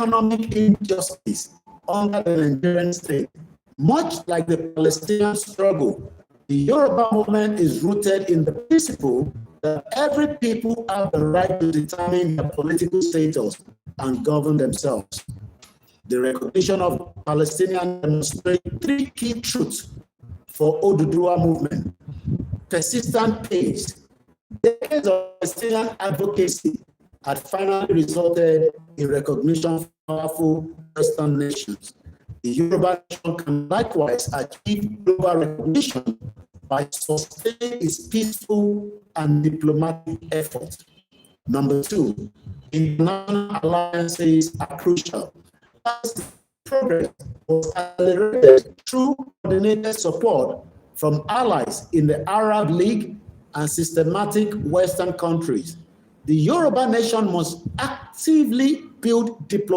economic injustice under the Nigerian state. Much like the Palestinian struggle, the Yoruba movement is rooted in the principle that every people have the right to determine their political status and govern themselves. The recognition of Palestinians demonstrates three key truths for Oduduwa movement: persistent pace. Decades of Palestinian advocacy had finally resulted in recognition of powerful Western nations. The Yoruba nation can likewise achieve global recognition by sustaining its peaceful and diplomatic efforts. Number two, international alliances are crucial. As progress was accelerated through coordinated support from allies in the Arab League and systematic Western countries, the Yoruba nation must actively build diplomatic